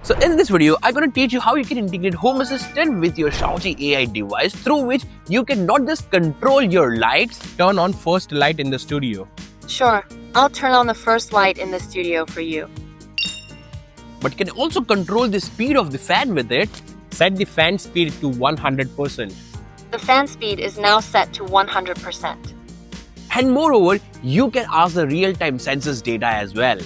So in this video, I'm going to teach you how you can integrate Home Assistant with your XIAOZHI AI device, through which you can not just control your lights, turn on first light in the studio, Sure, I'll turn on the first light in the studio for you. but can also control the speed of the fan with it. set the fan speed to 100%. The fan speed is now set to 100%. And moreover, you can ask the real-time census data as well.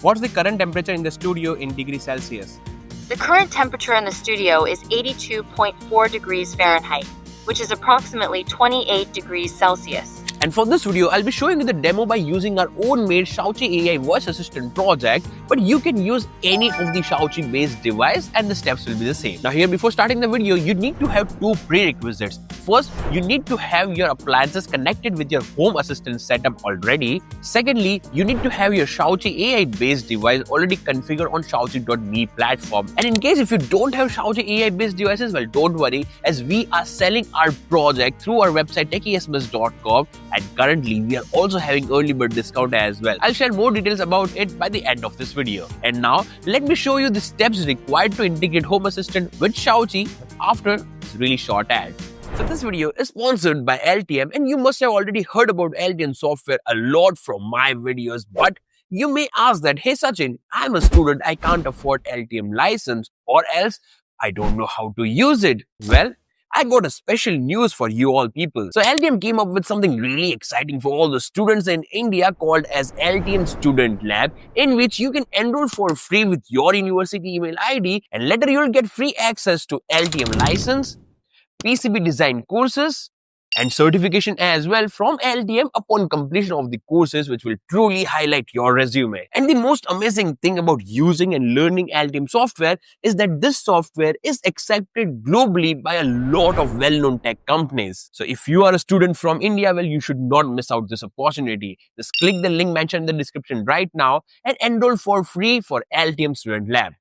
What's the current temperature in the studio in degrees Celsius? The current temperature in the studio is 82.4 degrees Fahrenheit, which is approximately 28 degrees Celsius. And for this video, I'll be showing you the demo by using our own made XIAOZHI AI voice assistant project, but you can use any of the XIAOZHI-based device and the steps will be the same. Now here, before starting the video, you need to have two prerequisites. First, you need to have your appliances connected with your Home Assistant setup already. Secondly, you need to have your XIAOZHI AI-based device already configured on XIAOZHI.me platform. And in case if you don't have XIAOZHI AI-based devices, well, don't worry, as we are selling our project through our website techiesms.com, and currently we are also having early bird discount as well. I'll share more details about it by the end of this video. And now, let me show you the steps required to integrate Home Assistant with XIAOZHI after this really short ad. So this video is sponsored by LTM, and you must have already heard about LTM software a lot from my videos, but you may ask that, hey Sachin, I'm a student, I can't afford LTM license, or else I don't know how to use it. Well, I got a special news for you all people. So LTM came up with something really exciting for all the students in India called as LTM Student Lab, in which you can enroll for free with your university email ID, and later you'll get free access to LTM license, PCB design courses, and certification as well from LTM upon completion of the courses, which will truly highlight your resume. And the most amazing thing about using and learning LTM software is that this software is accepted globally by a lot of well-known tech companies. So if you are a student from India, well, you should not miss out this opportunity. Just click the link mentioned in the description right now and enroll for free for LTM Student Lab.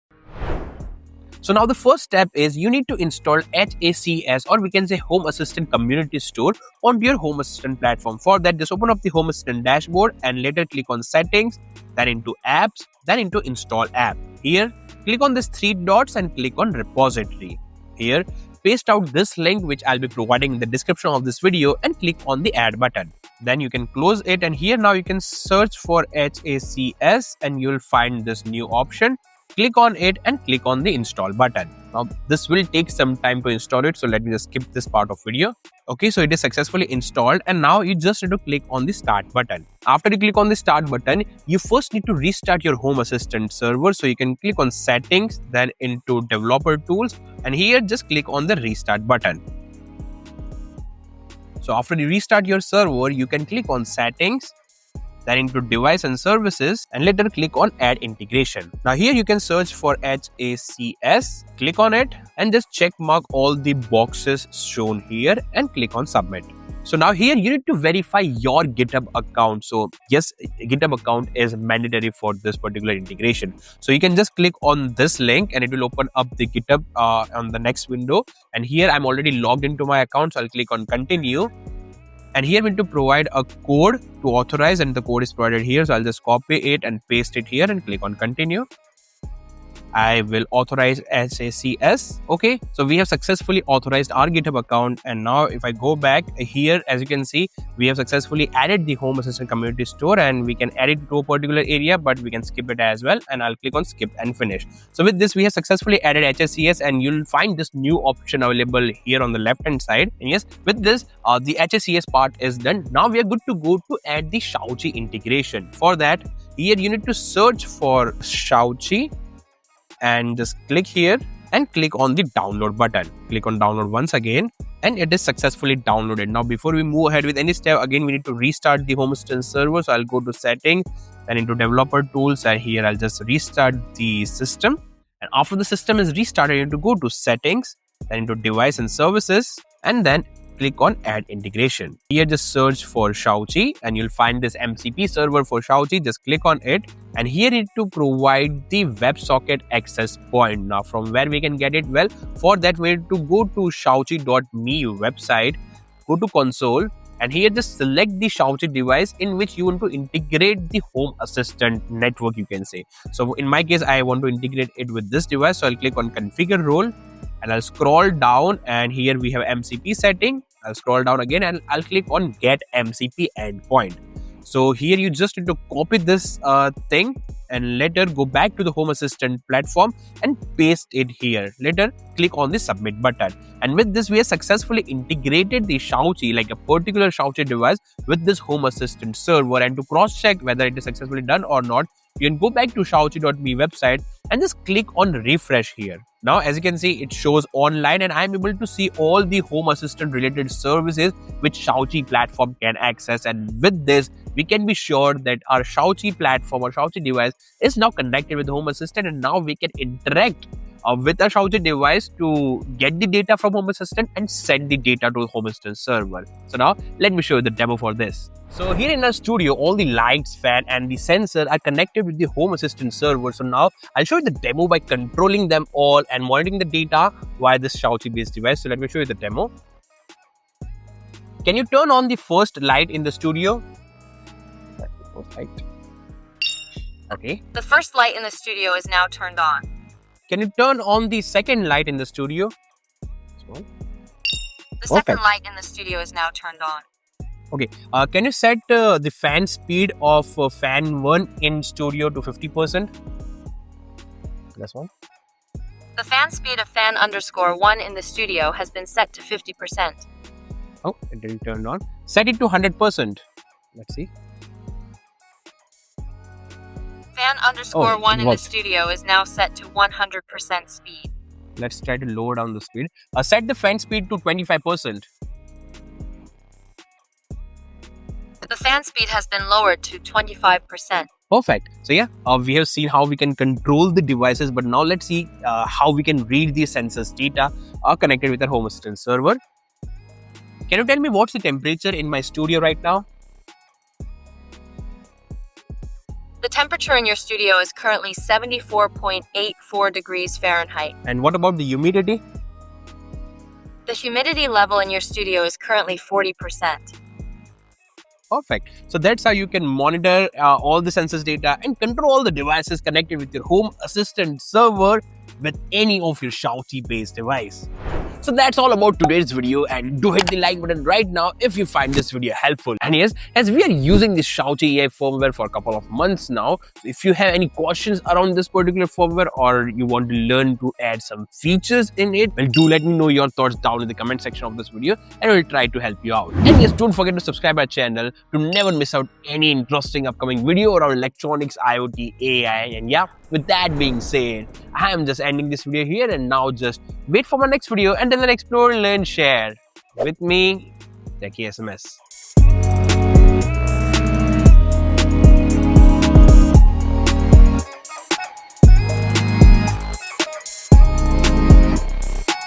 So now the first step is you need to install HACS, or we can say Home Assistant Community Store, onto your Home Assistant platform. For that, just open up the Home Assistant dashboard and later click on Settings, then into Apps, then into Install App. Here, click on these three dots and click on Repository. Here, paste out this link which I'll be providing in the description of this video and click on the Add button. Then you can close it, and here now you can search for HACS and you'll find this new option. Click on it and click on the install button. Now this will take some time to install it, so let me just skip this part of video. Okay, so it is successfully installed, and now you just need to click on the start button. After you click on the start button, you first need to restart your Home Assistant server. So you can click on Settings, then into Developer Tools, and here just click on the restart button. So after you restart your server, you can click on Settings, then into Device and Services, and later click on Add Integration. Now here you can search for HACS, click on it and just check mark all the boxes shown here and click on Submit. So now here you need to verify your GitHub account. So yes, GitHub account is mandatory for this particular integration. So you can just click on this link and it will open up the GitHub on the next window. And here I'm already logged into my account, so I'll click on Continue. And here we need to provide a code to authorize, and the code is provided here. So I'll just copy it and paste it here and click on Continue. I will authorize HACS. Okay, so we have successfully authorized our GitHub account. And now if I go back here, as you can see, we have successfully added the Home Assistant Community Store, and we can add it to a particular area, but we can skip it as well. And I'll click on Skip and Finish. So with this, we have successfully added HACS, and you'll find this new option available here on the left hand side. And yes, with this, the HACS part is done. Now we are good to go to add the XIAOZHI integration. For that, here you need to search for XIAOZHI, and just click here and click on the download button. Click on download once again, and it is successfully downloaded. Now before we move ahead with any step, again we need to restart the Home Assistant server. So I'll go to Settings and into Developer Tools, and here I'll just restart the system. And after the system is restarted, you need to go to Settings, then into Device and Services, and then click on Add Integration. Here just search for XIAOZHI and you'll find this MCP server for XIAOZHI. Just click on it, and here you need to provide the WebSocket access point. Now from where we can get it? Well, for that we need to go to XIAOZHI.me website, go to console, And here just select the Xiaochi device in which you want to integrate the Home Assistant network, you can say. So in my case, I want to integrate it with this device. So I'll click on configure role and I'll scroll down, and here we have MCP setting. I'll scroll down again and I'll click on get MCP endpoint. So here you just need to copy this thing and later go back to the Home Assistant platform and paste it here. Later click on the submit button. And with this, we have successfully integrated the Xiaochi, like a particular Xiaochi device, with this Home Assistant server. And to cross check whether it is successfully done or not, you can go back to Xiaochi.me website and just click on refresh here. Now, as you can see, it shows online and I'm able to see all the Home Assistant related services which Xiaochi platform can access. And with this, we can be sure that our Xiaochi platform or Xiaochi device is now connected with Home Assistant, and now we can interact with a Xiaochi device to get the data from Home Assistant and send the data to the Home Assistant server. So now let me show you the demo for this. So here in our studio, all the lights, fan and the sensor are connected with the Home Assistant server. So now I'll show you the demo by controlling them all and monitoring the data via this Xiaochi-based device. So let me show you the demo. Can you turn on the first light in the studio? Light. Okay. The first light in the studio is now turned on. Can you turn on the second light in the studio? The second light in the studio is now turned on. Okay. Can you set the fan speed of fan 1 in studio to 50%? This one. The fan speed of fan _1 in the studio has been set to 50%. Oh, it didn't turn on. Set it to 100%. Let's see. Fan _1 in the studio is now set to 100% speed. Let's try to lower down the speed. Set the fan speed to 25%. The fan speed has been lowered to 25%. Perfect. So yeah, we have seen how we can control the devices, but now let's see how we can read the sensors data connected with our Home Assistant server. Can you tell me what's the temperature in my studio right now? The temperature in your studio is currently 74.84 degrees Fahrenheit. And what about the humidity? The humidity level in your studio is currently 40%. Perfect. So that's how you can monitor all the sensors data and control the devices connected with your Home Assistant server with any of your Xiaochi-based device. So that's all about today's video, and do hit the like button right now if you find this video helpful. And yes, as we are using this Xiaochi AI firmware for a couple of months now, if you have any questions around this particular firmware or you want to learn to add some features in it, well, do let me know your thoughts down in the comment section of this video and I will try to help you out. And yes, don't forget to subscribe our channel to never miss out any interesting upcoming video around electronics, IoT, AI. And yeah, with that being said, I am just ending this video here, and now just wait for my next video, and then explore, learn, share with me, techiesms.